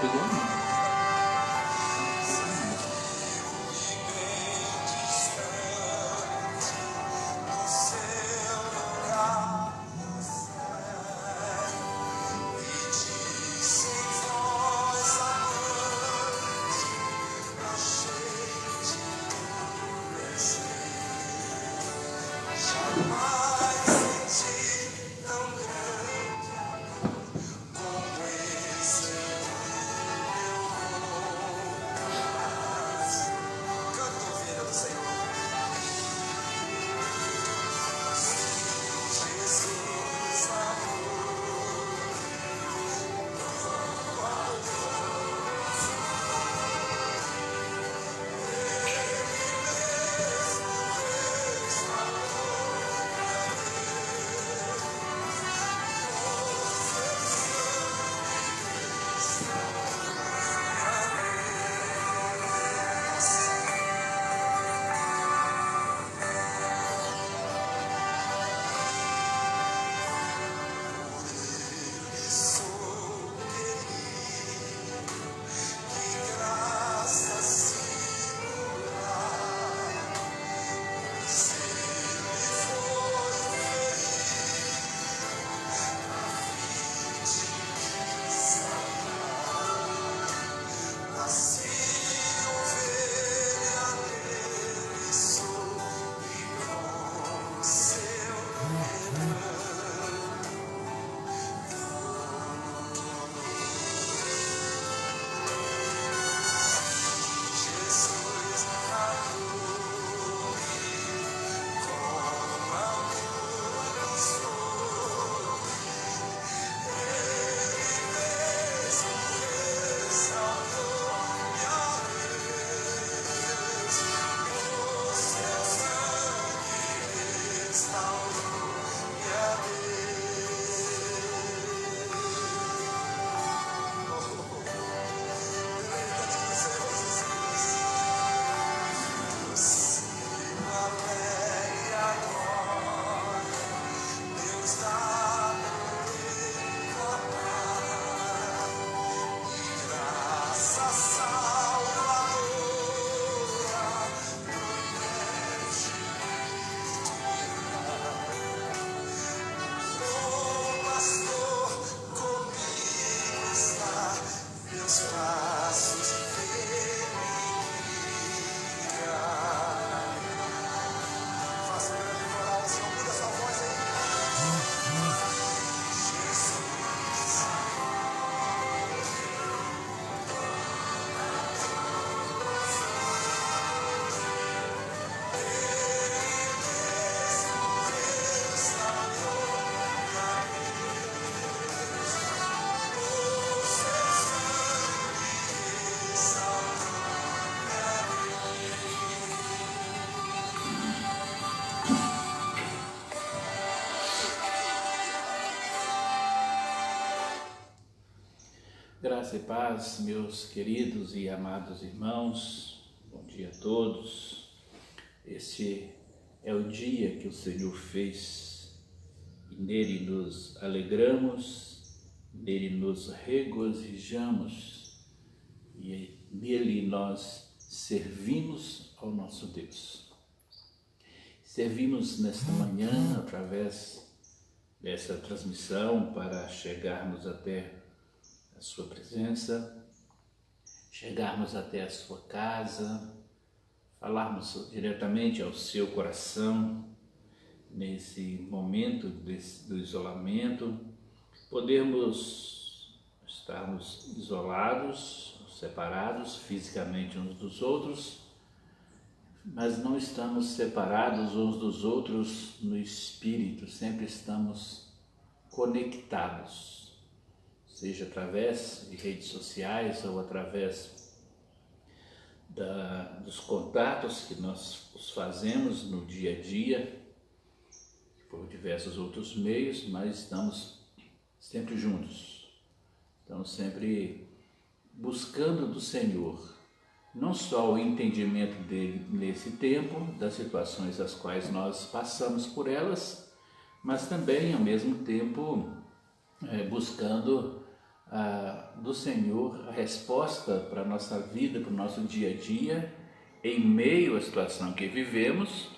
pegou? Graça e paz, meus queridos e amados irmãos, bom dia a todos. Este é o dia que o Senhor fez e nele nos alegramos, nele nos regozijamos e nele nós servimos ao nosso Deus. Servimos nesta manhã através dessa transmissão para chegarmos até a sua presença, chegarmos até a sua casa, falarmos diretamente ao seu coração nesse momento do isolamento, podermos estarmos isolados, separados fisicamente uns dos outros, mas não estamos separados uns dos outros no espírito, sempre estamos conectados, seja através de redes sociais ou através dos contatos que nós os fazemos no dia a dia, por diversos outros meios, mas estamos sempre juntos, estamos sempre buscando do Senhor, não só o entendimento dele nesse tempo, das situações as quais nós passamos por elas, mas também ao mesmo tempo buscando do Senhor, a resposta para a nossa vida, para o nosso dia a dia, em meio à situação que vivemos,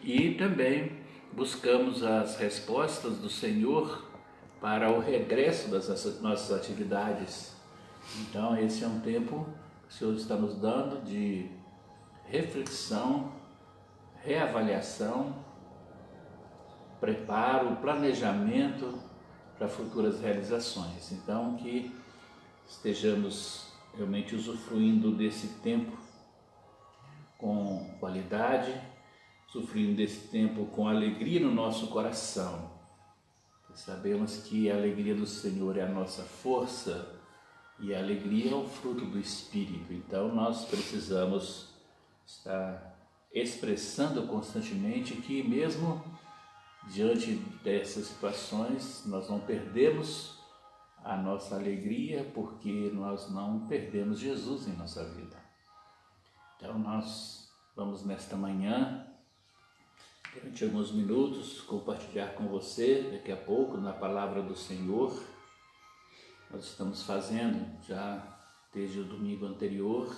e também buscamos as respostas do Senhor para o regresso das nossas atividades. Então esse é um tempo que o Senhor está nos dando de reflexão, reavaliação, preparo, planejamento para futuras realizações. Então que estejamos realmente usufruindo desse tempo com qualidade, usufruindo desse tempo com alegria no nosso coração. Sabemos que a alegria do Senhor é a nossa força e a alegria é o fruto do Espírito. Então nós precisamos estar expressando constantemente que mesmo diante dessas situações nós não perdemos a nossa alegria, porque nós não perdemos Jesus em nossa vida. Então nós vamos nesta manhã, durante alguns minutos, compartilhar com você, daqui a pouco, na palavra do Senhor. Nós estamos fazendo, já desde o domingo anterior,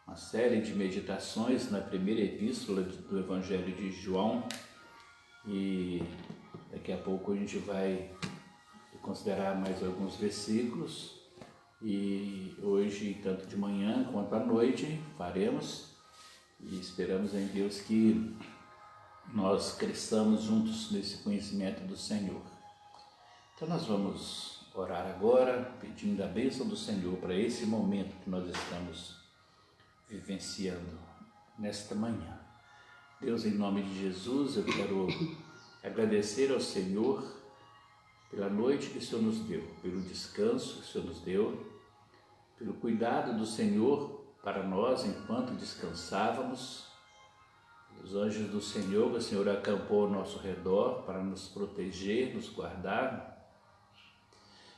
uma série de meditações na primeira epístola do Evangelho de João, e daqui a pouco a gente vai considerar mais alguns versículos, e hoje, tanto de manhã quanto à noite, faremos, e esperamos em Deus que nós cresçamos juntos nesse conhecimento do Senhor. Então nós vamos orar agora, pedindo a bênção do Senhor para esse momento que nós estamos vivenciando nesta manhã. Deus, em nome de Jesus, eu quero agradecer ao Senhor pela noite que o Senhor nos deu, pelo descanso que o Senhor nos deu, pelo cuidado do Senhor para nós enquanto descansávamos, os anjos do Senhor, que o Senhor acampou ao nosso redor para nos proteger, nos guardar,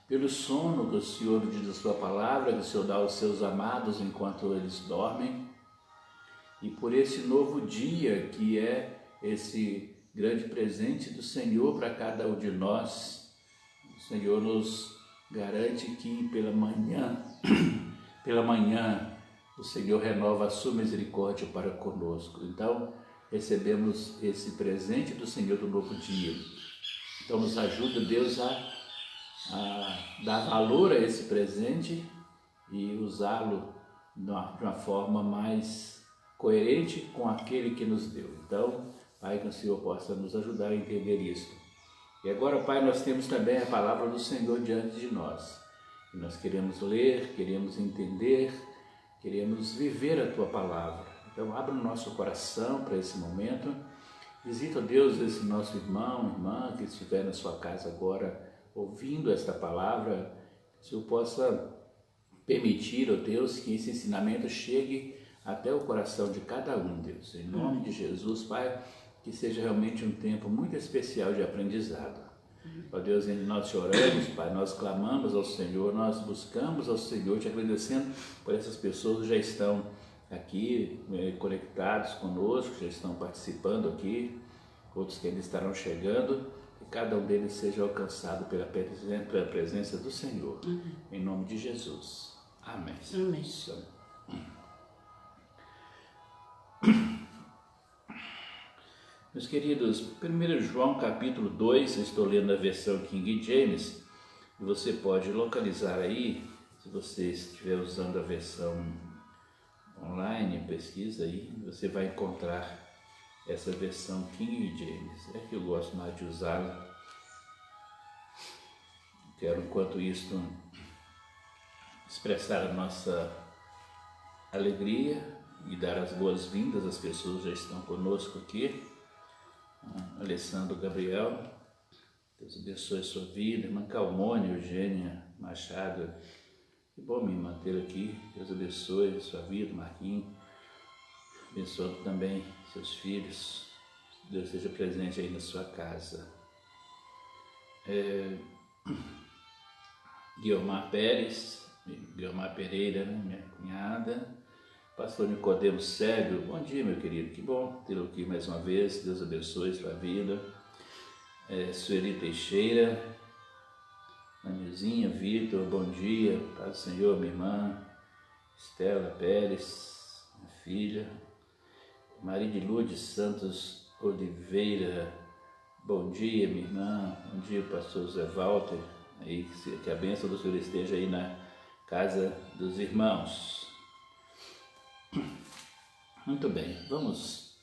pelo sono que o Senhor diz a sua palavra, que o Senhor dá aos seus amados enquanto eles dormem, e por esse novo dia que é esse grande presente do Senhor para cada um de nós. O Senhor nos garante que pela manhã o Senhor renova a sua misericórdia para conosco. Então recebemos esse presente do Senhor do novo dia. Então nos ajuda, Deus, a dar valor a esse presente e usá-lo de uma forma mais coerente com aquele que nos deu. Então, Pai, que o Senhor possa nos ajudar a entender isso. E agora, Pai, nós temos também a palavra do Senhor diante de nós. E nós queremos ler, queremos entender, queremos viver a Tua palavra. Então, abra o nosso coração para esse momento. Visita, Deus, esse nosso irmão, irmã que estiver na sua casa agora ouvindo esta palavra. Que o Senhor possa permitir, ó Deus, que esse ensinamento chegue até o coração de cada um, Deus. Em nome de Jesus, Pai, que seja realmente um tempo muito especial de aprendizado. Ó Deus, nós te oramos, Pai, nós clamamos ao Senhor, nós buscamos ao Senhor, te agradecendo por essas pessoas que já estão aqui conectados conosco, já estão participando aqui, outros que ainda estarão chegando, que cada um deles seja alcançado pela presença do Senhor. Em nome de Jesus. Amém. Amém. Meus queridos, 1 João capítulo 2, eu estou lendo a versão King James, e você pode localizar aí, se você estiver usando a versão online, pesquisa aí, você vai encontrar essa versão King James. É que eu gosto mais de usá-la. Quero, enquanto isso, expressar a nossa alegria e dar as boas-vindas às pessoas que já estão conosco aqui. Alessandro Gabriel, Deus abençoe a sua vida. Irmã Calmone, Eugênia Machado, que bom me manter aqui. Deus abençoe a sua vida. Marquinhos, abençoe também seus filhos. Deus seja presente aí na sua casa. Guilmar Pérez, Guilmar Pereira, né, minha cunhada. Pastor Nicodemo Sérgio, bom dia, meu querido, que bom tê-lo aqui mais uma vez, Deus abençoe sua vida. Sueli Teixeira, Nanizinha, Vitor, bom dia, paz do Senhor, minha irmã, Estela Pérez, minha filha, Maria de Lourdes Santos Oliveira, bom dia, minha irmã, bom dia, pastor Zé Walter, aí, que a bênção do Senhor esteja aí na casa dos irmãos. Muito bem, vamos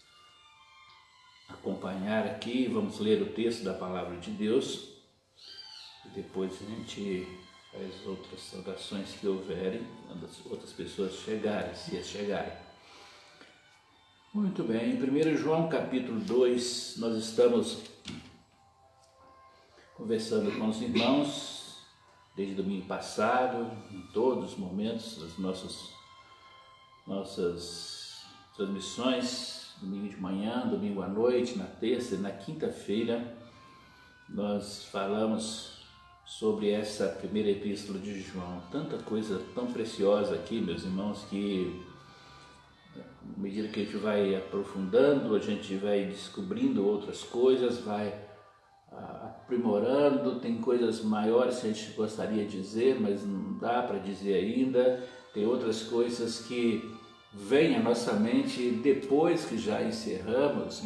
acompanhar aqui, vamos ler o texto da Palavra de Deus e depois a gente faz outras saudações que houverem, quando as outras pessoas chegarem, se as chegarem. Muito bem, em 1 João capítulo 2, nós estamos conversando com os irmãos desde domingo passado, em todos os momentos das nossas transmissões, domingo de manhã, domingo à noite, na terça e na quinta-feira, nós falamos sobre essa primeira epístola de João. Tanta coisa tão preciosa aqui, meus irmãos, que à medida que a gente vai aprofundando, a gente vai descobrindo outras coisas, vai aprimorando, tem coisas maiores que a gente gostaria de dizer, mas não dá para dizer ainda, tem outras coisas que vem à nossa mente depois que já encerramos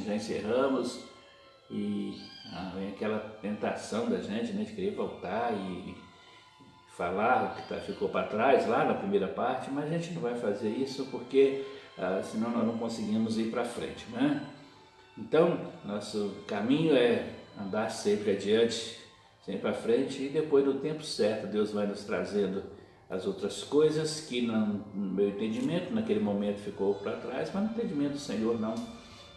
e vem aquela tentação da gente, né, de querer voltar e falar o que ficou para trás lá na primeira parte, mas a gente não vai fazer isso porque senão nós não conseguimos ir para frente, né? Então, nosso caminho é andar sempre adiante, sempre à frente, e depois do tempo certo Deus vai nos trazendo as outras coisas que no meu entendimento naquele momento ficou para trás, mas no entendimento do Senhor não.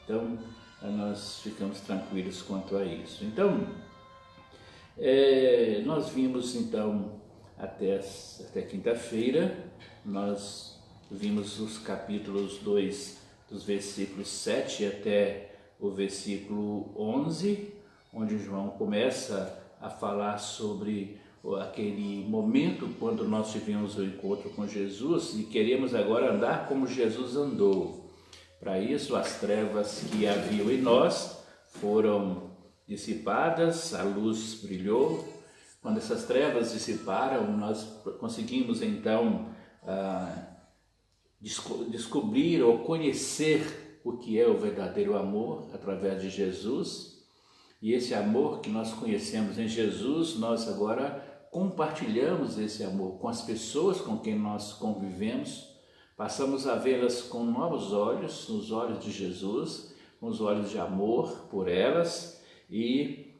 Então nós ficamos tranquilos quanto a isso. Então nós vimos então até quinta-feira, nós vimos os capítulos 2 dos versículos 7 até o versículo 11, onde João começa a falar sobre aquele momento quando nós tivemos o encontro com Jesus e queremos agora andar como Jesus andou. Para isso, as trevas que haviam em nós foram dissipadas, a luz brilhou. Quando essas trevas dissiparam, nós conseguimos então descobrir ou conhecer o que é o verdadeiro amor através de Jesus. E esse amor que nós conhecemos em Jesus, nós agora compartilhamos esse amor com as pessoas com quem nós convivemos, passamos a vê-las com novos olhos, nos olhos de Jesus, com os olhos de amor por elas, e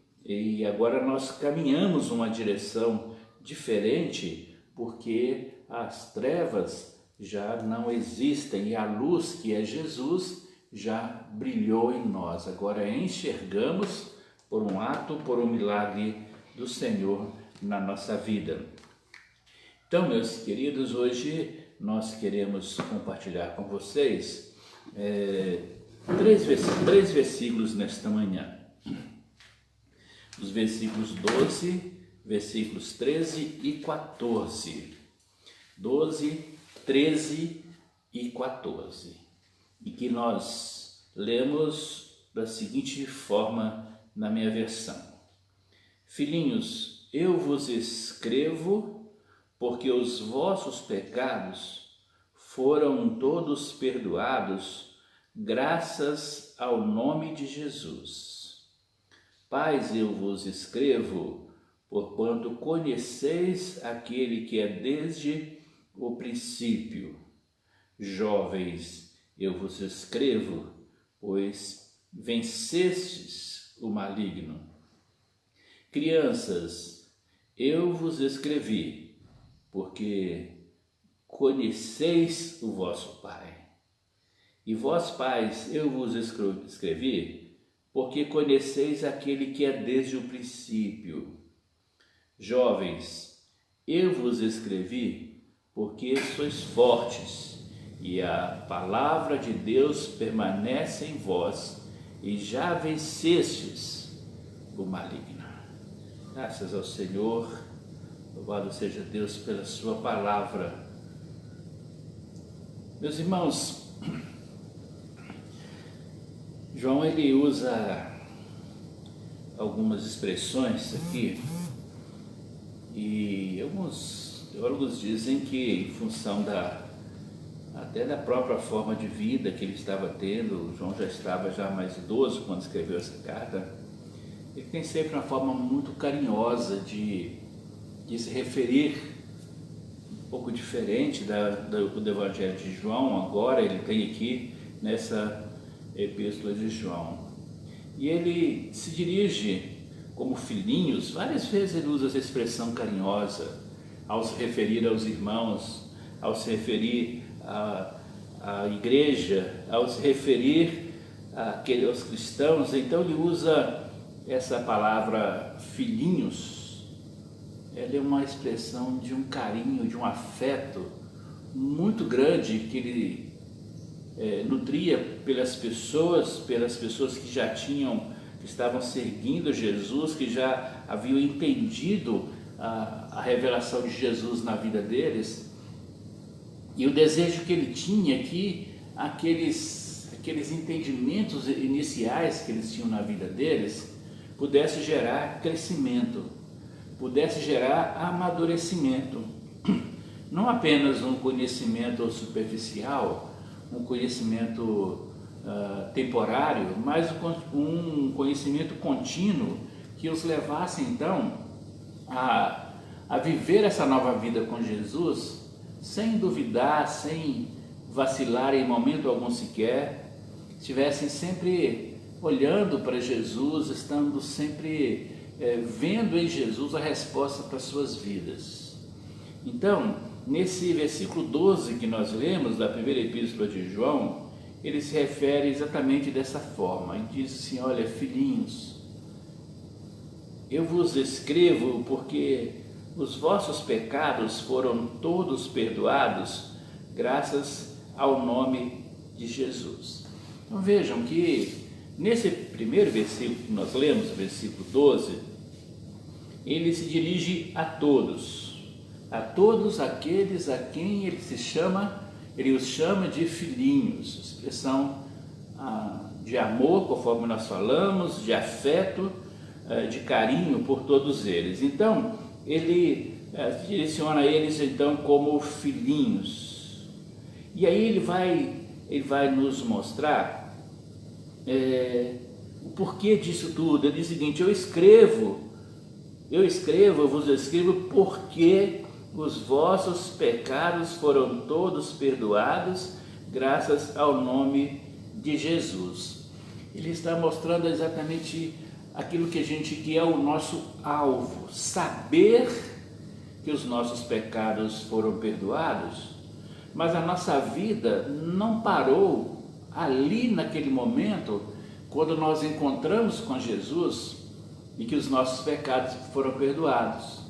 agora nós caminhamos uma direção diferente, porque as trevas já não existem e a luz que é Jesus já brilhou em nós. Agora enxergamos por um ato, por um milagre do Senhor na nossa vida. Então, meus queridos, hoje nós queremos compartilhar com vocês três versículos nesta manhã. Os versículos 12, versículos 13 e 14. 12, 13 e 14. E que nós lemos da seguinte forma na minha versão. Filhinhos, eu vos escrevo porque os vossos pecados foram todos perdoados graças ao nome de Jesus. Pais, eu vos escrevo porquanto conheceis aquele que é desde o princípio. Jovens, eu vos escrevo, pois vencestes o maligno. Crianças, eu vos escrevi, porque conheceis o vosso Pai. E vós, pais, eu vos escrevi, porque conheceis aquele que é desde o princípio. Jovens, eu vos escrevi, porque sois fortes, e a palavra de Deus permanece em vós, e já vencestes o maligno. Graças ao Senhor, louvado seja Deus pela sua palavra. Meus irmãos, João ele usa algumas expressões aqui E alguns teólogos dizem que, em função até da própria forma de vida que ele estava tendo, João já estava mais idoso quando escreveu essa carta, ele tem sempre uma forma muito carinhosa de se referir, um pouco diferente do Evangelho de João. Agora ele tem aqui nessa Epístola de João. E ele se dirige como filhinhos, várias vezes ele usa essa expressão carinhosa ao se referir aos irmãos, ao se referir à igreja, ao se referir aos cristãos. Então ele usa essa palavra filhinhos. Ela é uma expressão de um carinho, de um afeto muito grande que ele nutria pelas pessoas que estavam seguindo Jesus, que já haviam entendido a revelação de Jesus na vida deles. E o desejo que ele tinha que aqueles entendimentos iniciais que eles tinham na vida deles pudesse gerar crescimento, pudesse gerar amadurecimento. Não apenas um conhecimento superficial, um conhecimento temporário, mas um conhecimento contínuo que os levasse então a viver essa nova vida com Jesus, sem duvidar, sem vacilar em momento algum sequer, estivessem sempre olhando para Jesus, estando sempre vendo em Jesus a resposta para as suas vidas. Então, nesse versículo 12 que nós lemos da primeira epístola de João, ele se refere exatamente dessa forma, e diz assim: olha, filhinhos, eu vos escrevo porque os vossos pecados foram todos perdoados, graças ao nome de Jesus. Então vejam que nesse primeiro versículo que nós lemos, o versículo 12, ele se dirige a todos aqueles a quem ele os chama de filhinhos, expressão de amor, conforme nós falamos, de afeto, de carinho por todos eles. Então, ele direciona eles então como filhinhos. E aí ele vai nos mostrar o porquê disso tudo. Ele diz o seguinte: eu vos escrevo porque os vossos pecados foram todos perdoados, graças ao nome de Jesus. Ele está mostrando exatamente aquilo que é o nosso alvo, saber que os nossos pecados foram perdoados, mas a nossa vida não parou ali naquele momento, quando nós encontramos com Jesus e que os nossos pecados foram perdoados.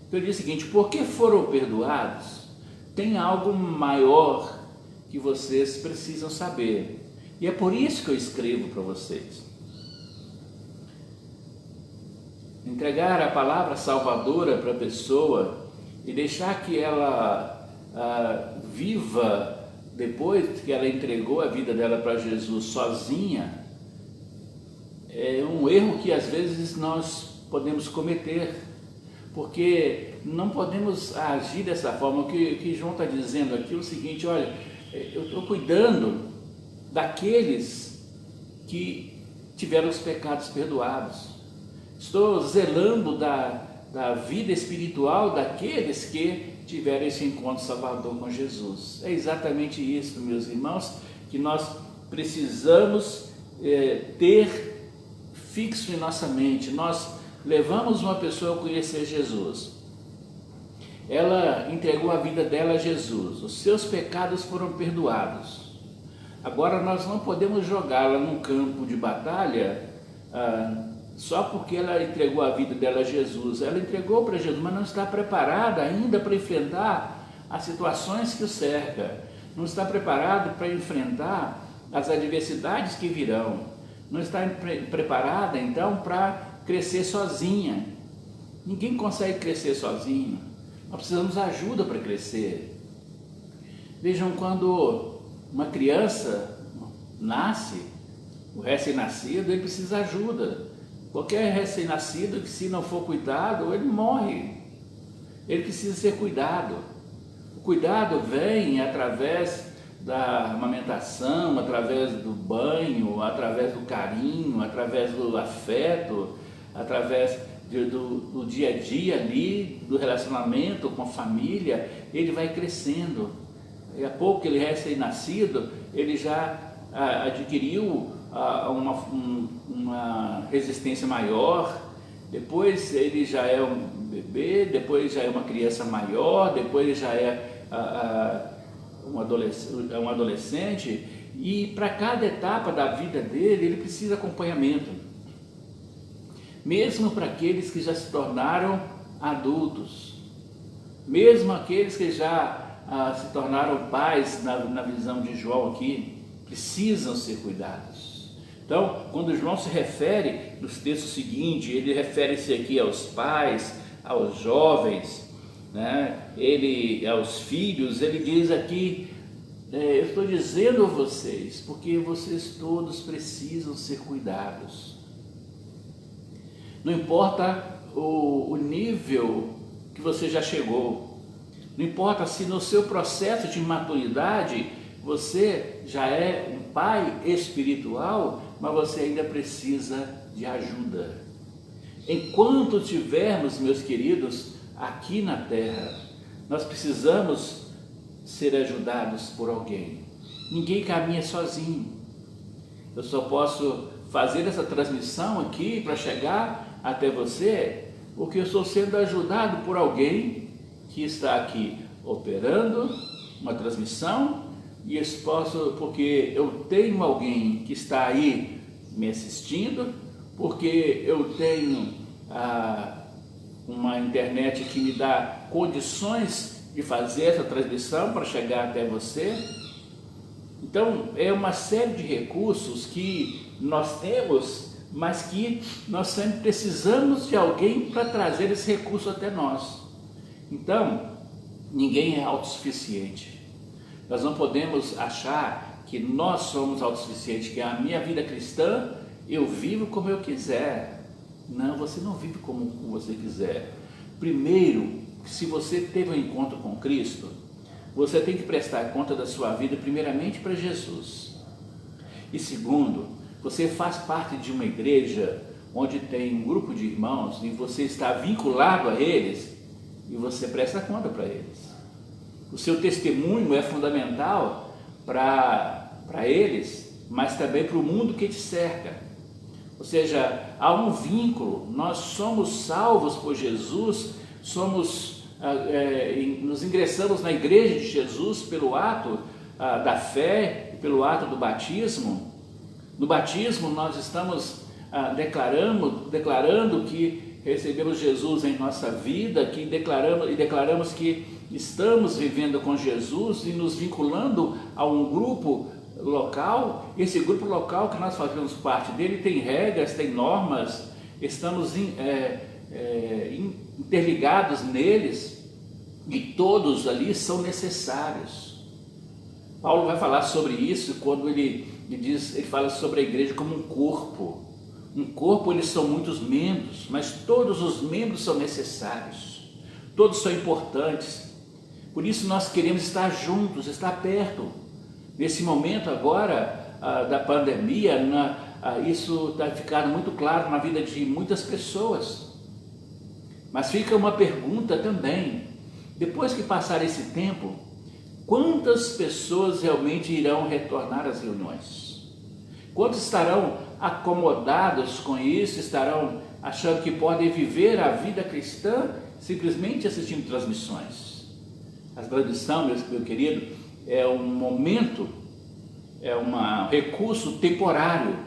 Então ele diz o seguinte: porque foram perdoados, tem algo maior que vocês precisam saber. E é por isso que eu escrevo para vocês. Entregar a palavra salvadora para a pessoa e deixar que ela viva, depois que ela entregou a vida dela para Jesus sozinha, é um erro que às vezes nós podemos cometer, porque não podemos agir dessa forma. O que João está dizendo aqui é o seguinte: olha, eu estou cuidando daqueles que tiveram os pecados perdoados, estou zelando da vida espiritual daqueles que tiveram esse encontro salvador com Jesus. É exatamente isso, meus irmãos, que nós precisamos ter fixo em nossa mente. Nós levamos uma pessoa a conhecer Jesus, ela entregou a vida dela a Jesus, os seus pecados foram perdoados. Agora nós não podemos jogá-la num campo de batalha só porque ela entregou a vida dela a Jesus. Ela entregou para Jesus, mas não está preparada ainda para enfrentar as situações que o cercam, não está preparada para enfrentar as adversidades que virão, não está preparada então para crescer sozinha. Ninguém consegue crescer sozinho, nós precisamos de ajuda para crescer. Vejam, quando uma criança nasce, o recém-nascido, ele precisa de ajuda. Qualquer recém-nascido que, se não for cuidado, ele morre. ele precisa ser cuidado. O cuidado vem através da amamentação, através do banho, através do carinho, através do afeto, através do dia a dia ali, do relacionamento com a família. Ele vai crescendo. E a pouco que ele é recém-nascido, ele já adquiriu uma resistência maior. Depois ele já é um bebê, depois já é uma criança maior, depois já é um adolescente, e para cada etapa da vida dele, ele precisa de acompanhamento. Mesmo para aqueles que já se tornaram adultos, mesmo aqueles que já se tornaram pais, na visão de João aqui, precisam ser cuidados. Então, quando João se refere nos textos seguintes, ele refere-se aqui aos pais, aos jovens, né? Ele aos filhos. Ele diz aqui: eu estou dizendo a vocês, porque vocês todos precisam ser cuidados. Não importa o nível que você já chegou, não importa se no seu processo de maturidade você já é um pai espiritual, mas você ainda precisa de ajuda. Enquanto tivermos, meus queridos, aqui na terra, nós precisamos ser ajudados por alguém. Ninguém caminha sozinho. Eu só posso fazer essa transmissão aqui para chegar até você, porque eu estou sendo ajudado por alguém que está aqui operando uma transmissão, e porque eu tenho alguém que está aí me assistindo, porque eu tenho uma internet que me dá condições de fazer essa transmissão para chegar até você. Então é uma série de recursos que nós temos, mas que nós sempre precisamos de alguém para trazer esse recurso até nós. Então ninguém é autossuficiente. Nós não podemos achar que nós somos autossuficientes, que a minha vida cristã eu vivo como eu quiser. Não, você não vive como você quiser. Primeiro, se você teve um encontro com Cristo, você tem que prestar conta da sua vida primeiramente para Jesus. E segundo, você faz parte de uma igreja onde tem um grupo de irmãos e você está vinculado a eles e você presta conta para eles. O seu testemunho é fundamental para eles, mas também para o mundo que te cerca. Ou seja, há um vínculo. Nós somos salvos por Jesus, nos ingressamos na igreja de Jesus pelo ato da fé e pelo ato do batismo. No batismo nós estamos declarando que recebemos Jesus em nossa vida, que declaramos que estamos vivendo com Jesus e nos vinculando a um grupo local. Esse grupo local que nós fazemos parte dele tem regras, tem normas, estamos interligados neles e todos ali são necessários. Paulo vai falar sobre isso quando ele fala sobre a igreja como um corpo. Um corpo, eles são muitos membros, mas todos os membros são necessários, todos são importantes. Por isso nós queremos estar juntos, estar perto. Nesse momento agora da pandemia, isso está ficando muito claro na vida de muitas pessoas. Mas fica uma pergunta também: depois que passar esse tempo, quantas pessoas realmente irão retornar às reuniões? Quantos estarão acomodados com isso, estarão achando que podem viver a vida cristã simplesmente assistindo transmissões? A transmissão, meu querido, é um momento, é um recurso temporário,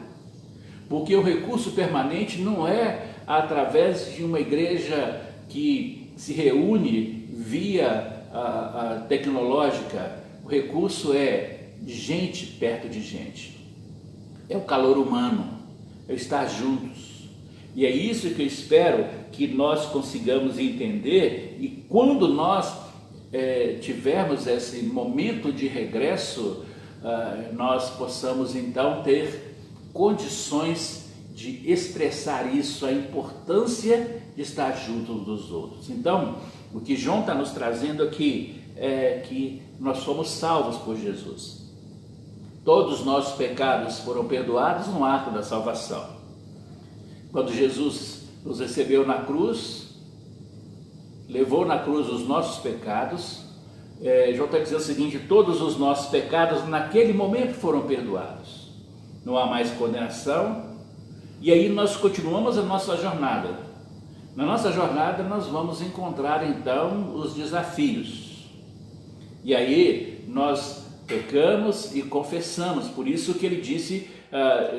porque o recurso permanente não é através de uma igreja que se reúne via a tecnológica. O recurso é gente perto de gente, é o calor humano, é estar juntos. E é isso que eu espero que nós consigamos entender, e quando nós tivermos esse momento de regresso, nós possamos então ter condições de expressar isso, a importância de estar junto dos outros. Então, O que João está nos trazendo aqui é que nós fomos salvos por Jesus. Todos os nossos pecados foram perdoados no ato da salvação. Quando Jesus nos recebeu na cruz, levou na cruz os nossos pecados, João está dizendo o seguinte: todos os nossos pecados naquele momento foram perdoados. Não há mais condenação. E aí nós continuamos a nossa jornada. Na nossa jornada nós vamos encontrar então os desafios. E aí nós pecamos e confessamos. Por isso que ele disse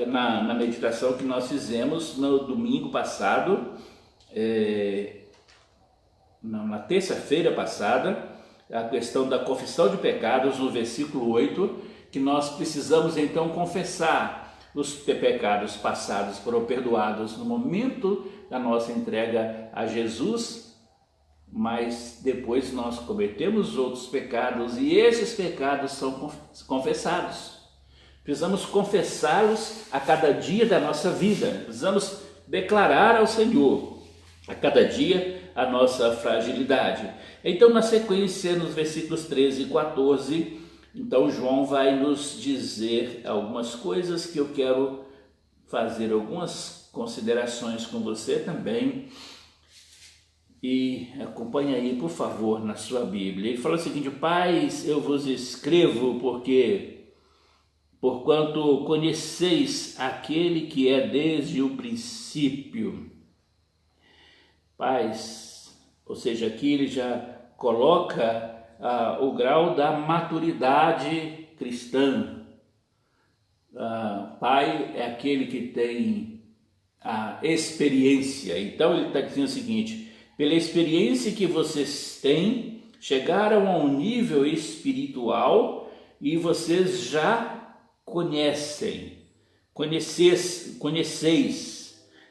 na meditação que nós fizemos no domingo passado, na terça-feira passada, a questão da confissão de pecados, no versículo 8, que nós precisamos então confessar os pecados passados foram perdoados no momento da nossa entrega a Jesus, mas depois nós cometemos outros pecados e esses pecados são confessados. Precisamos confessá-los a cada dia da nossa vida, precisamos declarar ao Senhor a cada dia a nossa fragilidade. Então, na sequência, nos versículos 13 e 14, então João vai nos dizer algumas coisas que eu quero fazer algumas considerações com você também. E acompanhe aí, por favor, na sua Bíblia. Ele fala o seguinte: Pais, eu vos escrevo porquanto conheceis aquele que é desde o princípio. Pais, ou seja, aqui ele já coloca o grau da maturidade cristã. Pai é aquele que tem a experiência. Então ele está dizendo o seguinte: pela experiência que vocês têm, chegaram a um nível espiritual e vocês já conheceis,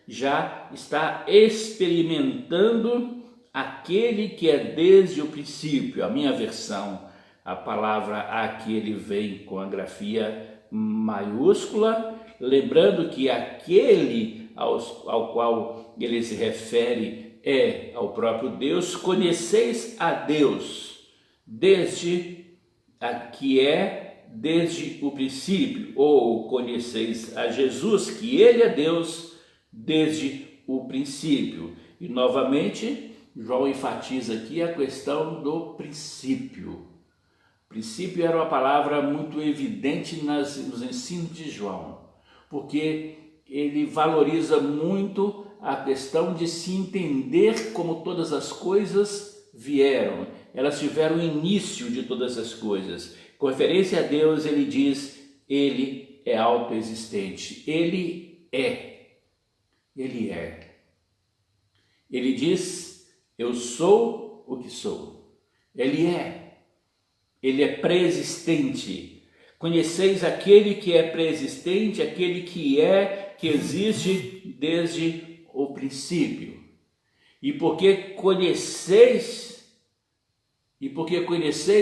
já está experimentando aquele que é desde o princípio. A minha versão, a palavra aquele vem com a grafia maiúscula, lembrando que aquele ao qual ele se refere é ao próprio Deus. Conheceis a Deus desde o princípio, ou conheceis a Jesus, que ele é Deus desde o princípio. E novamente João enfatiza aqui a questão do princípio. Princípio era uma palavra muito evidente nos ensinos de João, porque ele valoriza muito a questão de se entender como todas as coisas vieram. Elas tiveram o início de todas as coisas. Com referência a Deus, ele diz: ele é autoexistente. Ele é. Ele diz: eu sou o que sou. Ele é preexistente. Conheceis aquele que é preexistente, aquele que existe desde o princípio. E porque conheceis,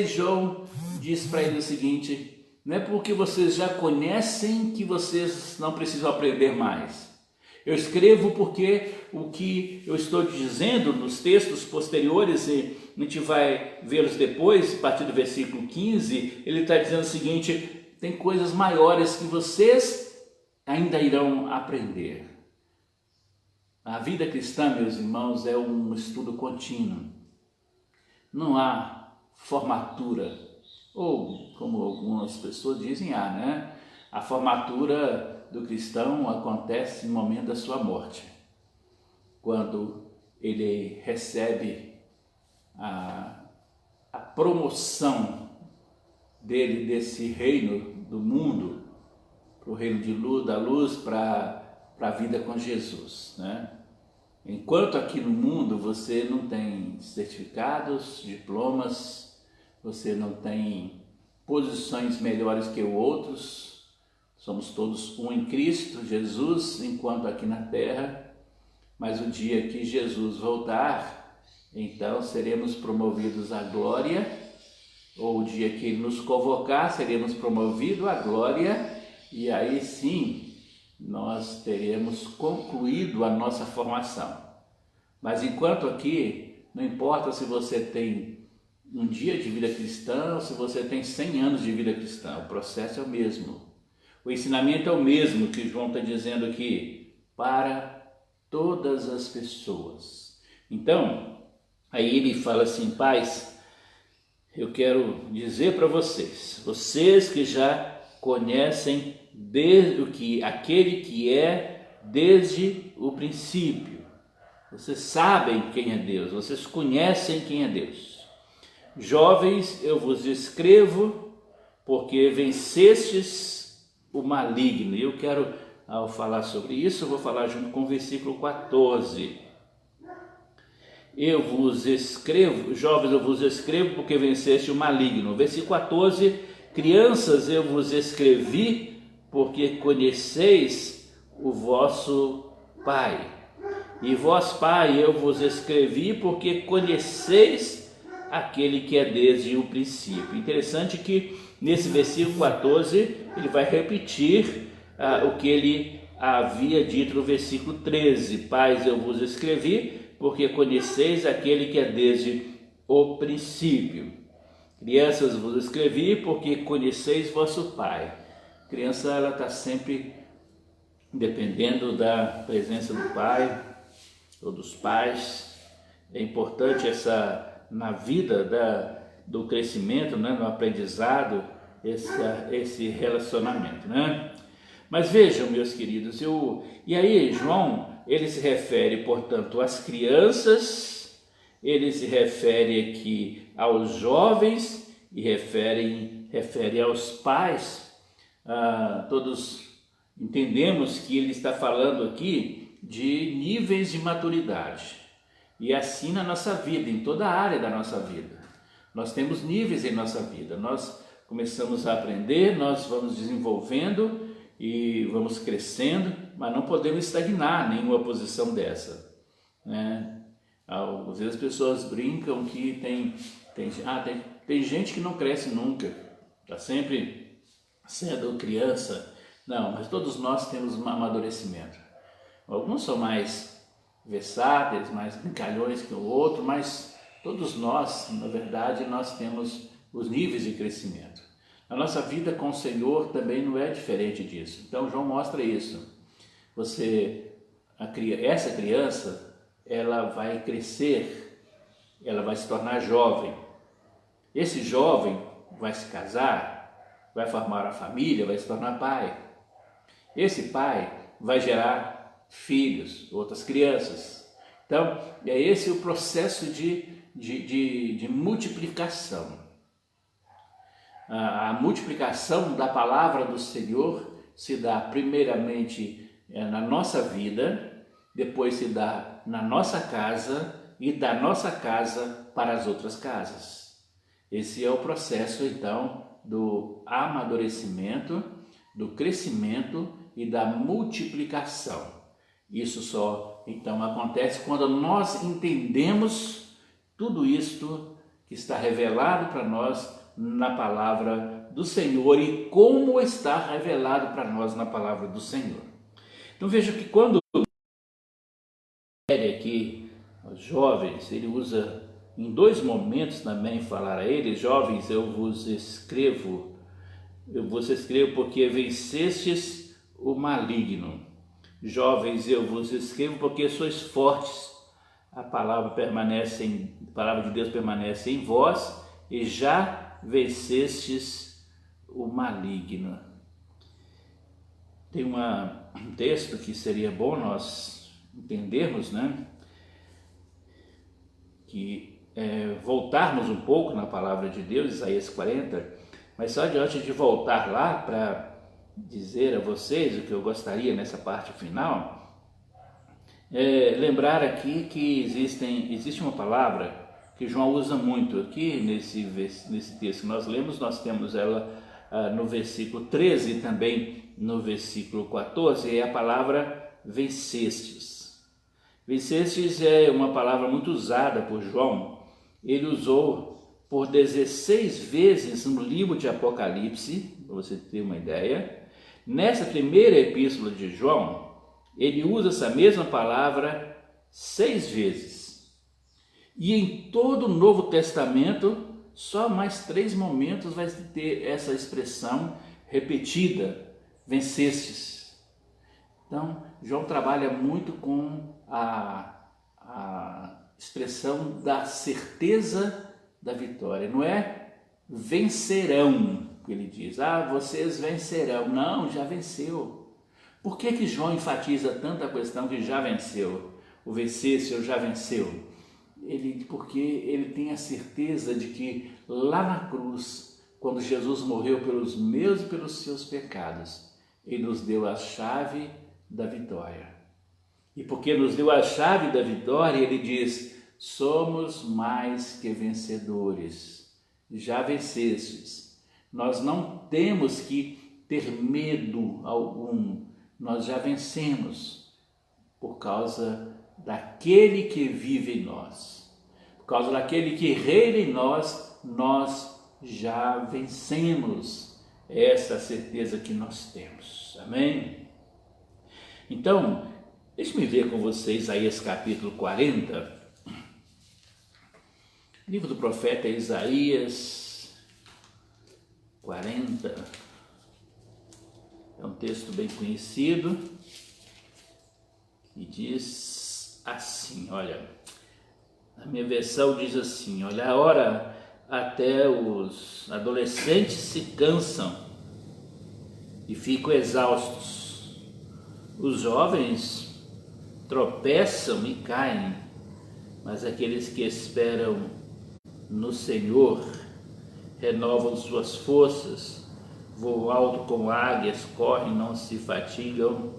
João diz para ele o seguinte: não é porque vocês já conhecem que vocês não precisam aprender mais. Eu escrevo porque o que eu estou dizendo nos textos posteriores, e a gente vai vê-los depois, a partir do versículo 15, ele está dizendo o seguinte: tem coisas maiores que vocês ainda irão aprender. A vida cristã, meus irmãos, é um estudo contínuo. Não há formatura, ou como algumas pessoas dizem, né? A formatura do cristão acontece no momento da sua morte, quando ele recebe a promoção dele desse reino do mundo para o reino da luz, para a vida com Jesus, né? Enquanto aqui no mundo você não tem certificados, diplomas, você não tem posições melhores que outros, somos todos um em Cristo Jesus, enquanto aqui na terra, mas o dia que Jesus voltar, então seremos promovidos à glória, ou o dia que Ele nos convocar, seremos promovidos à glória, e aí sim nós teremos concluído a nossa formação. Mas enquanto aqui Não importa se você tem um dia de vida cristã ou se você tem 100 anos de vida cristã, o processo é o mesmo. O ensinamento é o mesmo que João está dizendo aqui, para todas as pessoas. Então, aí ele fala assim: pais, eu quero dizer para vocês que já conhecem aquele que é desde o princípio. Vocês sabem quem é Deus, vocês conhecem quem é Deus. Jovens, eu vos escrevo porque vencestes o maligno. E eu quero, ao falar sobre isso, eu vou falar junto com o versículo 14. Eu vos escrevo, jovens, eu vos escrevo porque venceste o maligno. Versículo 14, crianças, eu vos escrevi porque conheceis o vosso Pai. E vós, Pai, eu vos escrevi porque conheceis aquele que é desde o princípio. Interessante que nesse versículo 14 ele vai repetir o que ele havia dito no versículo 13. Pais, eu vos escrevi porque conheceis aquele que é desde o princípio. Crianças, vos escrevi porque conheceis vosso Pai. A criança, ela está sempre dependendo da presença do Pai ou dos pais. É importante na vida do crescimento, né, no aprendizado, esse relacionamento, né? Mas vejam, meus queridos, e aí João, ele se refere, portanto, às crianças, ele se refere aqui aos jovens e refere aos pais. Todos entendemos que ele está falando aqui de níveis de maturidade. E assim na nossa vida, em toda a área da nossa vida. Nós temos níveis em nossa vida. Nós começamos a aprender, nós vamos desenvolvendo e vamos crescendo, mas não podemos estagnar em nenhuma posição dessa, né? Às vezes as pessoas brincam que tem gente que não cresce nunca, está sempre sendo criança. Não, mas todos nós temos um amadurecimento. Alguns são mais versáteis, mais brincalhões que o outro, mas todos nós, na verdade, nós temos os níveis de crescimento. A nossa vida com o Senhor também não é diferente disso. Então João mostra isso. Essa criança, ela vai crescer, ela vai se tornar jovem. Esse jovem vai se casar, vai formar uma família, vai se tornar pai. Esse pai vai gerar filhos, outras crianças. Então, é esse o processo de multiplicação. A multiplicação da palavra do Senhor se dá primeiramente na nossa vida, depois se dá na nossa casa e da nossa casa para as outras casas. Esse é o processo, então, do amadurecimento, do crescimento e da multiplicação. Isso só, então, acontece quando nós entendemos tudo isto que está revelado para nós na palavra do Senhor e como está revelado para nós na palavra do Senhor. Então veja que quando ele aqui, os jovens, ele usa em dois momentos também falar a eles: jovens, eu vos escrevo porque vencestes o maligno. Jovens, eu vos escrevo porque sois fortes. A palavra de Deus permanece em vós e já vencestes o maligno. Tem um texto que seria bom nós entendermos, né? Que voltarmos um pouco na palavra de Deus, Isaías 40, mas só antes de voltar lá para dizer a vocês o que eu gostaria nessa parte final, lembrar aqui que existe uma palavra que João usa muito aqui nesse texto que nós lemos. Nós temos ela no versículo 13 e também no versículo 14, é a palavra vencestes. Vencestes é uma palavra muito usada por João. Ele usou por 16 vezes no livro de Apocalipse, para você ter uma ideia. Nessa primeira epístola de João, ele usa essa mesma palavra 6 vezes. E em todo o Novo Testamento, só mais 3 momentos vai ter essa expressão repetida, vencestes. Então, João trabalha muito com a expressão da certeza da vitória. Não é vencerão, que ele diz, vocês vencerão. Não, já venceu. Por que João enfatiza tanto a questão que já venceu? O vencer-se ou já venceu? Porque ele tem a certeza de que lá na cruz, quando Jesus morreu pelos meus e pelos seus pecados, ele nos deu a chave da vitória. E porque nos deu a chave da vitória, ele diz, somos mais que vencedores, já vencestes. Nós não temos que ter medo algum, nós já vencemos por causa daquele que vive em nós. Por causa daquele que reina em nós, nós já vencemos. Essa é a certeza que nós temos. Amém? Então, deixe-me ver com vocês Isaías capítulo 40. Livro do profeta Isaías 40. É um texto bem conhecido que diz assim, olha, a minha versão diz assim, olha, a hora até os adolescentes se cansam e ficam exaustos, os jovens tropeçam e caem, mas aqueles que esperam no Senhor renovam suas forças, voam alto como águias, correm, não se fatigam,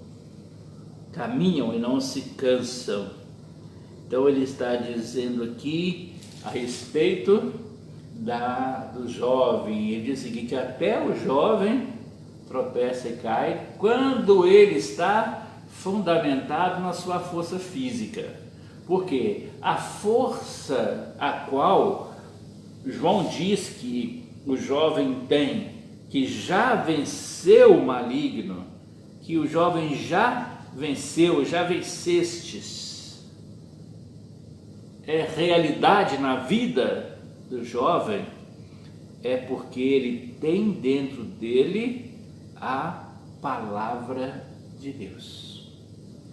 caminham e não se cansam. Então ele está dizendo aqui a respeito do jovem. Ele diz o seguinte, até o jovem tropeça e cai quando ele está fundamentado na sua força física. Porque a força a qual João diz que o jovem tem, que já venceu o maligno, que o jovem já venceu, já vencestes, é realidade na vida do jovem, é porque ele tem dentro dele a palavra de Deus.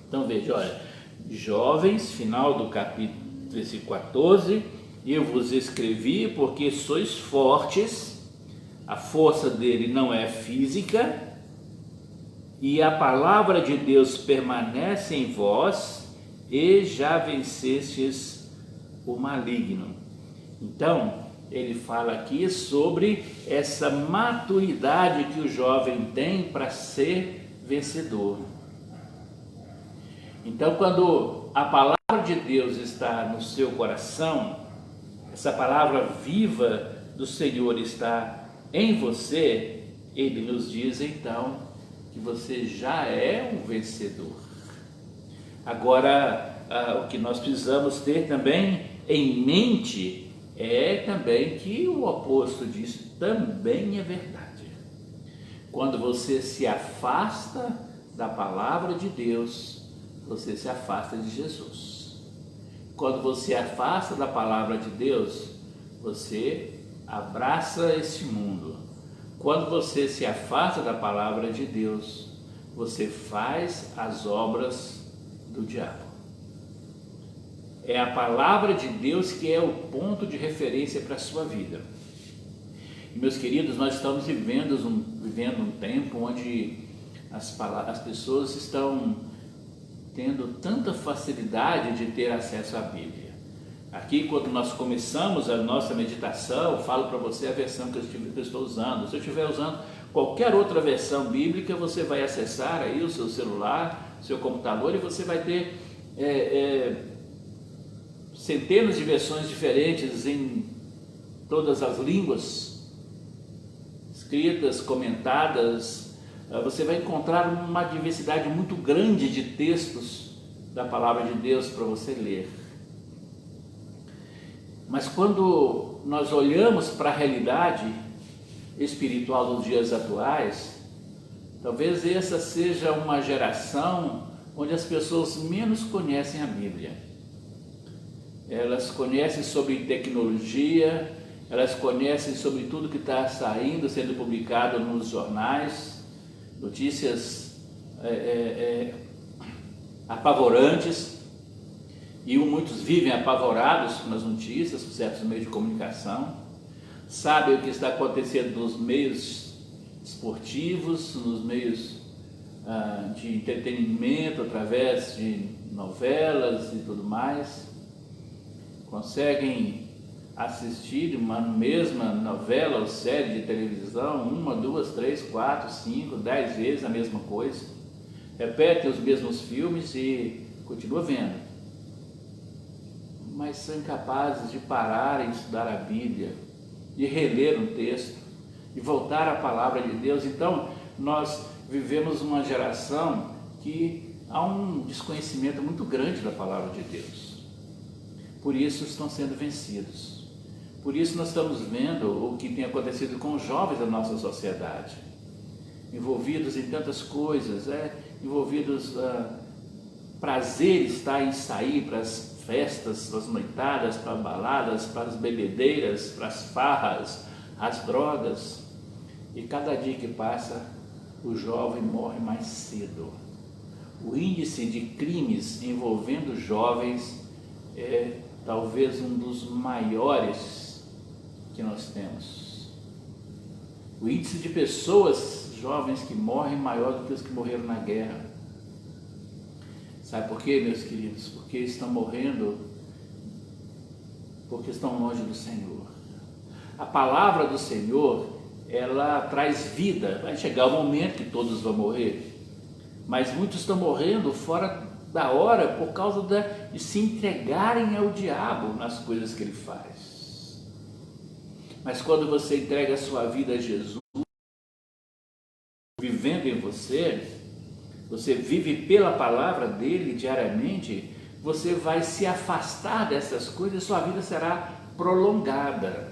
Então veja, olha, jovens, final do capítulo 14, eu vos escrevi porque sois fortes, a força dele não é física, e a palavra de Deus permanece em vós, e já vencestes o maligno. Então, ele fala aqui sobre essa maturidade que o jovem tem para ser vencedor. Então, quando a palavra de Deus está no seu coração, essa palavra viva do Senhor está em você, ele nos diz então que você já é um vencedor. Agora, o que nós precisamos ter também em mente é também que o oposto disso também é verdade. Quando você se afasta da palavra de Deus, você se afasta de Jesus. Quando você afasta da palavra de Deus, você abraça este mundo. Quando você se afasta da palavra de Deus, você faz as obras do diabo. É a palavra de Deus que é o ponto de referência para a sua vida. E, meus queridos, nós estamos vivendo um tempo onde as pessoas estão tendo tanta facilidade de ter acesso à Bíblia. Aqui, quando nós começamos a nossa meditação, eu falo para você a versão que eu estou usando. Se eu estiver usando qualquer outra versão bíblica, você vai acessar aí o seu celular, seu computador, e você vai ter centenas de versões diferentes em todas as línguas, escritas, comentadas. Você vai encontrar uma diversidade muito grande de textos da palavra de Deus para você ler. Mas quando nós olhamos para a realidade espiritual dos dias atuais, talvez essa seja uma geração onde as pessoas menos conhecem a Bíblia. elas conhecem sobre tecnologia, elas conhecem sobre tudo que está saindo, sendo publicado nos jornais, notícias apavorantes, e muitos vivem apavorados com as notícias, com certos meios de comunicação, sabem o que está acontecendo nos meios esportivos, nos meios de entretenimento, através de novelas e tudo mais, conseguem assistir uma mesma novela ou série de televisão 1, 2, 3, 4, 5, 10 vezes a mesma coisa, repetem os mesmos filmes e continua vendo, mas são incapazes de parar e estudar a Bíblia, de reler um texto, de voltar à palavra de Deus. Então nós vivemos uma geração que há um desconhecimento muito grande da palavra de Deus, por isso estão sendo vencidos. Por isso nós estamos vendo o que tem acontecido com os jovens da nossa sociedade, envolvidos em tantas coisas, envolvidos, prazer está em sair para as festas, para as noitadas, para as baladas, para as bebedeiras, para as farras, as drogas, e cada dia que passa o jovem morre mais cedo. O índice de crimes envolvendo jovens é talvez um dos maiores que nós temos. O índice de pessoas jovens que morrem é maior do que os que morreram na guerra. Sabe por quê, meus queridos? Porque estão morrendo porque estão longe do Senhor. A palavra do Senhor, ela traz vida. Vai chegar o momento que todos vão morrer, mas muitos estão morrendo fora da hora por causa de se entregarem ao diabo nas coisas que ele faz. Mas quando você entrega a sua vida a Jesus, vivendo em você, você vive pela palavra dele diariamente, você vai se afastar dessas coisas, sua vida será prolongada.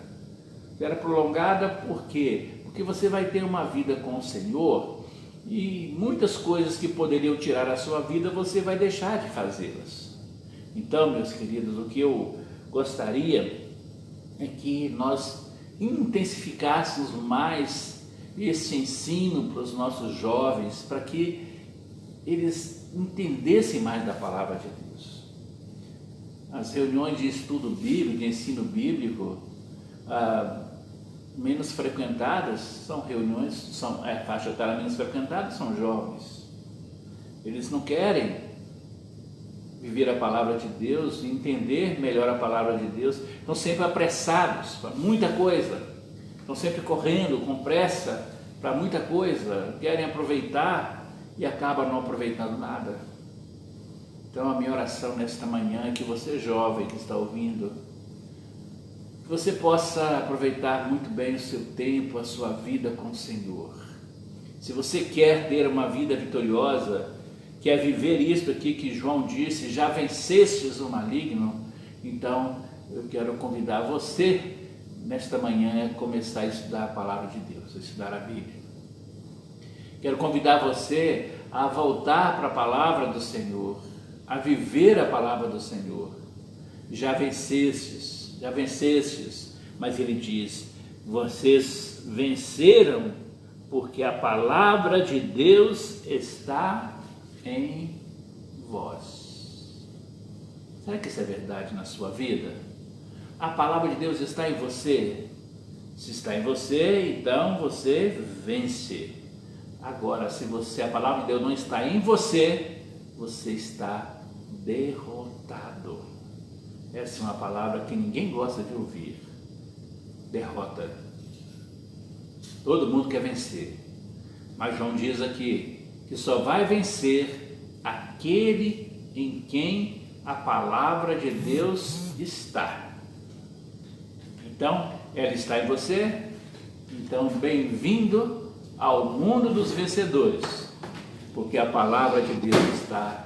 Será prolongada por quê? Porque você vai ter uma vida com o Senhor e muitas coisas que poderiam tirar a sua vida, você vai deixar de fazê-las. Então, meus queridos, o que eu gostaria é que nós intensificássemos mais esse ensino para os nossos jovens, para que eles entendessem mais da palavra de Deus. As reuniões de estudo bíblico, de ensino bíblico, menos frequentadas são reuniões, faixa etária menos frequentada são jovens. Eles não querem viver a palavra de Deus, entender melhor a palavra de Deus, estão sempre apressados para muita coisa, estão sempre correndo com pressa para muita coisa, querem aproveitar e acabam não aproveitando nada. Então a minha oração nesta manhã é que você, jovem que está ouvindo, que você possa aproveitar muito bem o seu tempo, a sua vida com o Senhor. Se você quer ter uma vida vitoriosa, quer viver isto aqui que João disse, já vencestes o maligno, então eu quero convidar você nesta manhã a começar a estudar a palavra de Deus, a estudar a Bíblia. Quero convidar você a voltar para a palavra do Senhor, a viver a palavra do Senhor. Já vencestes, mas ele diz, vocês venceram porque a palavra de Deus está em vós. Será que isso é verdade na sua vida? A palavra de Deus está em você? Se está em você, então você vence. Agora, se a palavra de Deus não está em você, você está derrotado. Essa é uma palavra que ninguém gosta de ouvir. Derrota. Todo mundo quer vencer, mas João diz aqui que só vai vencer aquele em quem a palavra de Deus está. Então, ela está em você. Então, bem-vindo ao mundo dos vencedores, porque a palavra de Deus está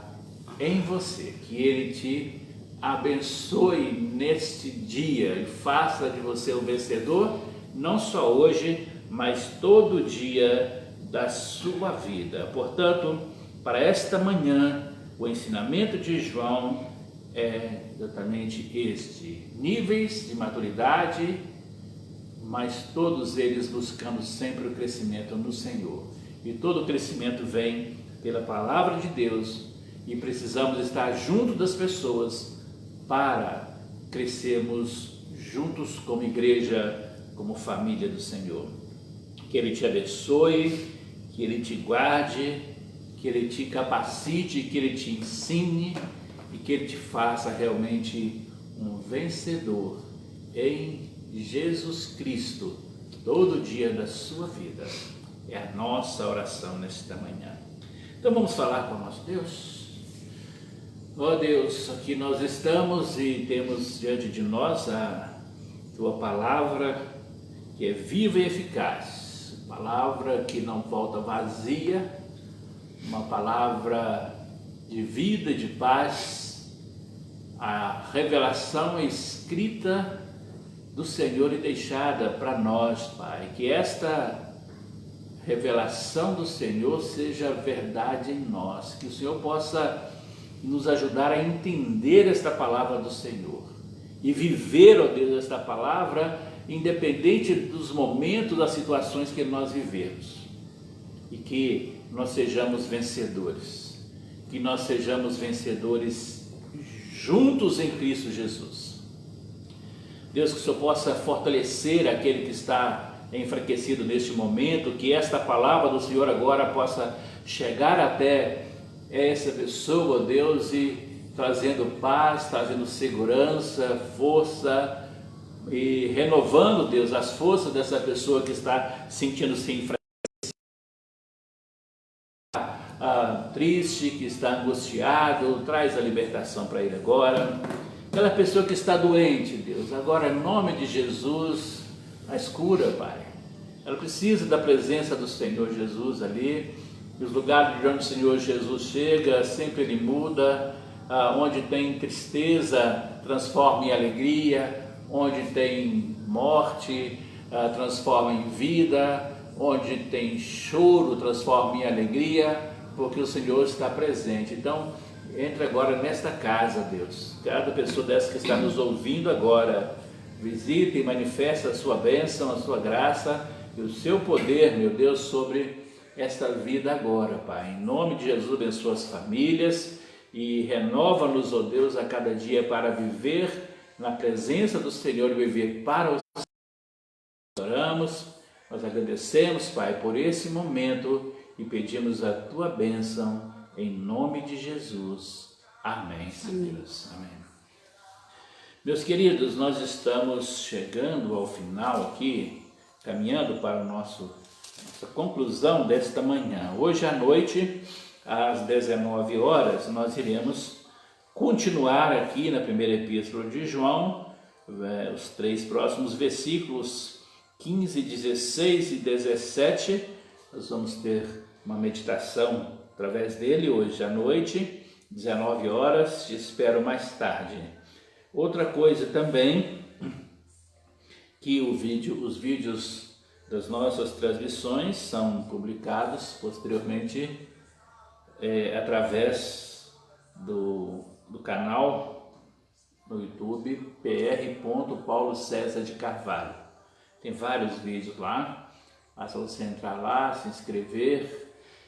em você. Que Ele te abençoe neste dia e faça de você um vencedor, não só hoje, mas todo dia da sua vida. Portanto, para esta manhã, o ensinamento de João é exatamente este: níveis de maturidade, mas todos eles buscando sempre o crescimento no Senhor. E todo o crescimento vem pela palavra de Deus, e precisamos estar junto das pessoas para crescermos juntos como igreja, como família do Senhor. Que Ele te abençoe, que Ele te guarde, que Ele te capacite, que Ele te ensine e que Ele te faça realmente um vencedor em Jesus Cristo, todo dia da sua vida. É a nossa oração nesta manhã. Então vamos falar com o nosso Deus. Ó Deus, aqui nós estamos e temos diante de nós a Tua palavra, que é viva e eficaz, palavra que não volta vazia, uma palavra de vida e de paz, a revelação escrita do Senhor e deixada para nós, Pai. Que esta revelação do Senhor seja verdade em nós, que o Senhor possa nos ajudar a entender esta palavra do Senhor e viver, ó Deus, esta palavra, independente dos momentos, das situações que nós vivemos, e que nós sejamos vencedores, que nós sejamos vencedores juntos em Cristo Jesus. Deus, que o Senhor possa fortalecer aquele que está enfraquecido neste momento, que esta palavra do Senhor agora possa chegar até essa pessoa, Deus, e trazendo paz, trazendo segurança, força e renovando, Deus, as forças dessa pessoa que está sentindo-se enfraquecida, triste, que está angustiado. Traz a libertação para ele agora. Aquela pessoa que está doente, Deus, agora em nome de Jesus, mas cura, Pai. Ela precisa da presença do Senhor Jesus ali. Os lugares de onde o Senhor Jesus chega, sempre Ele muda. Onde tem tristeza, transforma em alegria. Onde tem morte, transforma em vida. Onde tem choro, transforma em alegria, porque o Senhor está presente. Então, entre agora nesta casa, Deus. Cada pessoa dessa que está nos ouvindo agora, visita e manifesta a sua bênção, a sua graça e o seu poder, meu Deus, sobre esta vida agora, Pai. Em nome de Jesus, abençoa as famílias e renova-nos, ó Deus, a cada dia para viver na presença do Senhor e viver para o Senhor. Oramos, nós agradecemos, Pai, por esse momento e pedimos a Tua bênção em nome de Jesus. Amém, Senhor Deus. Amém. Meus queridos, nós estamos chegando ao final aqui, caminhando para nossa conclusão desta manhã. Hoje à noite, às 19 horas, nós iremos continuar aqui na primeira epístola de João, os 3 próximos versículos 15, 16 e 17. Nós vamos ter uma meditação através dele hoje à noite, 19 horas, te espero mais tarde. Outra coisa também, que os vídeos das nossas transmissões são publicados posteriormente através do canal no YouTube, pr. Paulo César de Carvalho. Tem vários vídeos lá, basta você entrar lá, se inscrever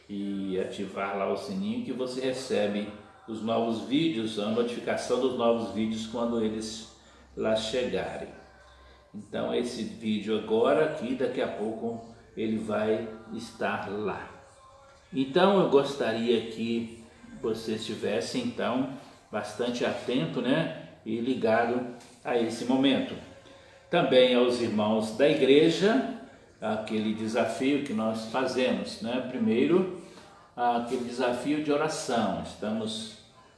e ativar lá o sininho que você recebe os novos vídeos, a notificação dos novos vídeos quando eles lá chegarem. Então esse vídeo agora aqui, daqui a pouco ele vai estar lá. Então eu gostaria que você estivesse então bastante atento, né, e ligado a esse momento. Também aos irmãos da igreja, aquele desafio que nós fazemos, né? Primeiro, aquele desafio de oração. Estamos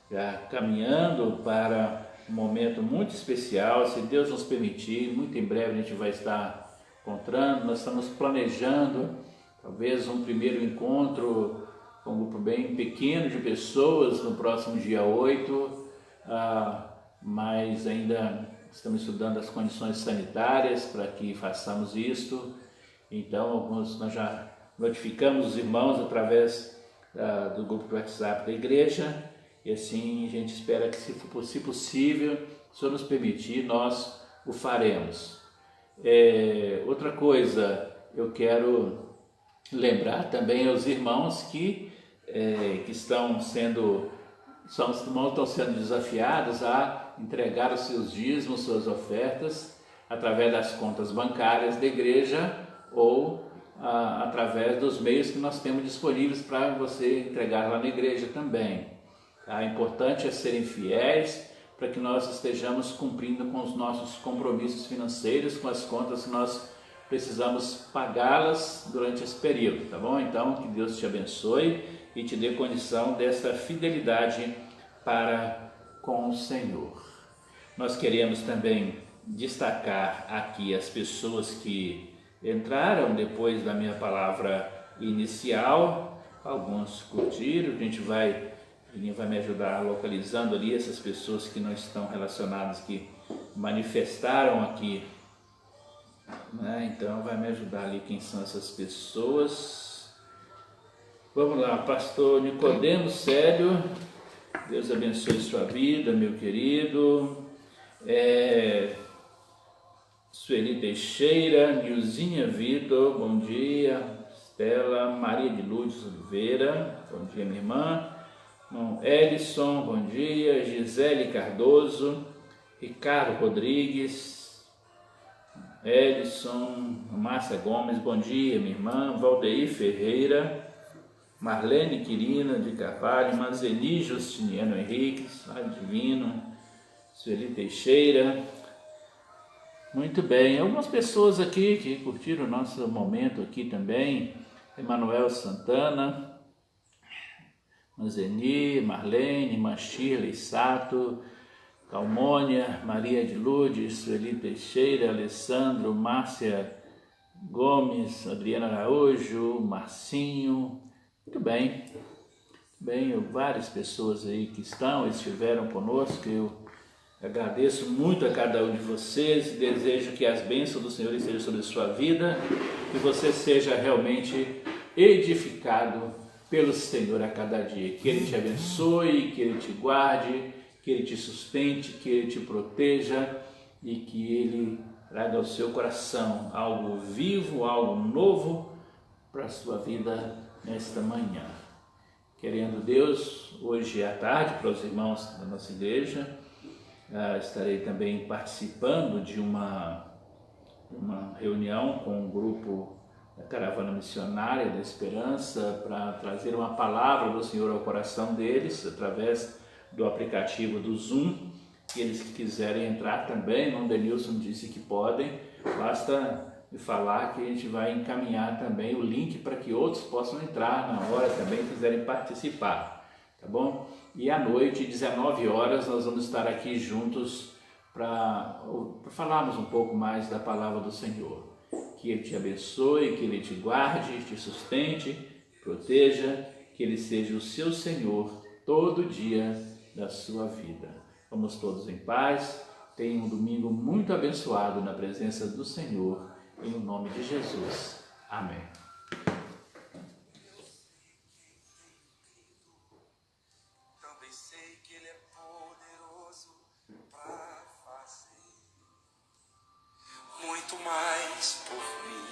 já caminhando para um momento muito especial, se Deus nos permitir, muito em breve a gente vai estar encontrando. Nós estamos planejando talvez um primeiro encontro com um grupo bem pequeno de pessoas no próximo dia 8, mas ainda estamos estudando as condições sanitárias para que façamos isto. Então nós já notificamos os irmãos através do grupo do WhatsApp da igreja, E assim a gente espera que, se possível, se o Senhor nos permitir, nós o faremos. Outra coisa, eu quero lembrar também aos irmãos que estão sendo desafiados a entregar os seus dízimos, suas ofertas, através das contas bancárias da igreja ou através dos meios que nós temos disponíveis para você entregar lá na igreja também. Tá? Importante é serem fiéis para que nós estejamos cumprindo com os nossos compromissos financeiros, com as contas que nós precisamos pagá-las durante esse período, tá bom? Então, que Deus te abençoe e te dê condição dessa fidelidade para com o Senhor. Nós queremos também destacar aqui as pessoas que entraram depois da minha palavra inicial. Alguns curtiram, Ele vai me ajudar localizando ali essas pessoas que não estão relacionadas, que manifestaram aqui, né? Então vai me ajudar ali quem são essas pessoas. Vamos lá, pastor Nicodemo Célio, Deus abençoe sua vida, meu querido. Sueli Teixeira, Nilzinha Vitor, bom dia. Estela Maria de Lourdes Oliveira, bom dia, minha irmã. Edson, bom dia. Gisele Cardoso, Ricardo Rodrigues, Edson, Márcia Gomes, bom dia, minha irmã. Valdeir Ferreira, Marlene Quirina de Carvalho, Manzeli Justiniano Henriques, Divino, Sueli Teixeira. Muito bem, algumas pessoas aqui que curtiram o nosso momento aqui também. Emanuel Santana, Manzeni, Marlene, Shirley Sato, Calmônia, Maria de Lourdes, Sueli Teixeira, Alessandro, Márcia Gomes, Adriana Araújo, Marcinho. Muito bem, várias pessoas aí que estiveram conosco. Eu agradeço muito a cada um de vocês e desejo que as bênçãos do Senhor estejam sobre a sua vida, que você seja realmente edificado pelo Senhor a cada dia. Que Ele te abençoe, que Ele te guarde, que Ele te sustente, que Ele te proteja e que Ele traga ao seu coração algo vivo, algo novo para a sua vida nesta manhã. Querendo Deus, hoje à tarde, para os irmãos da nossa igreja, estarei também participando de uma reunião com o grupo da Caravana Missionária da Esperança para trazer uma palavra do Senhor ao coração deles através do aplicativo do Zoom. E eles que quiserem entrar também, irmão Denilson disse que podem, basta me falar que a gente vai encaminhar também o link para que outros possam entrar na hora também, quiserem participar, tá bom? E à noite, 19 horas, nós vamos estar aqui juntos para falarmos um pouco mais da palavra do Senhor. Que Ele te abençoe, que Ele te guarde, te sustente, proteja, que Ele seja o seu Senhor todo dia da sua vida. Vamos todos em paz, tenham um domingo muito abençoado na presença do Senhor, em nome de Jesus. Amém. Também sei que Ele é poderoso para fazer muito mais por mim.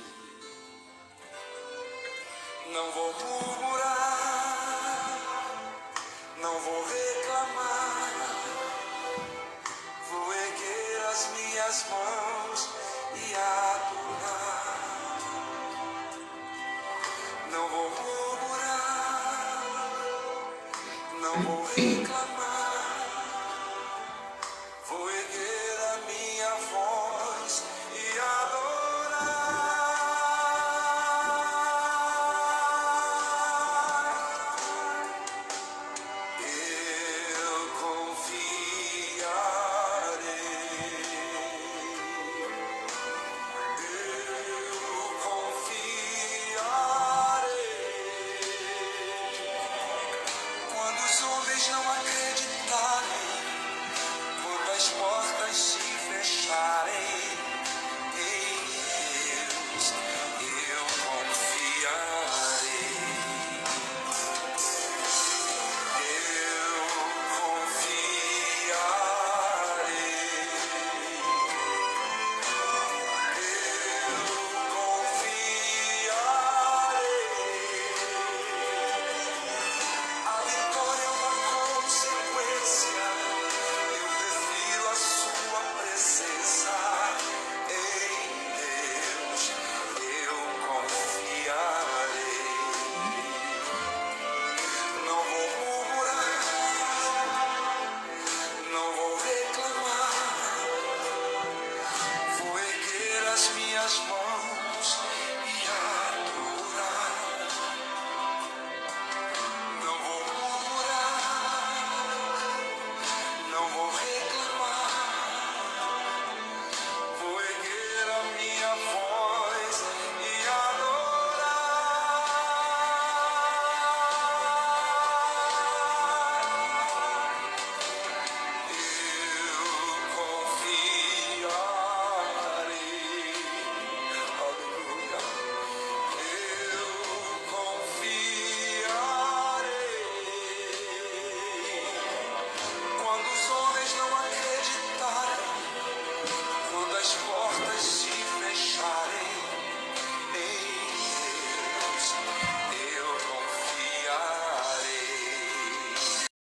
Não vou murmurar, não vou reclamar, vou erguer as minhas mãos e adorar. Não vou murmurar, não vou reclamar.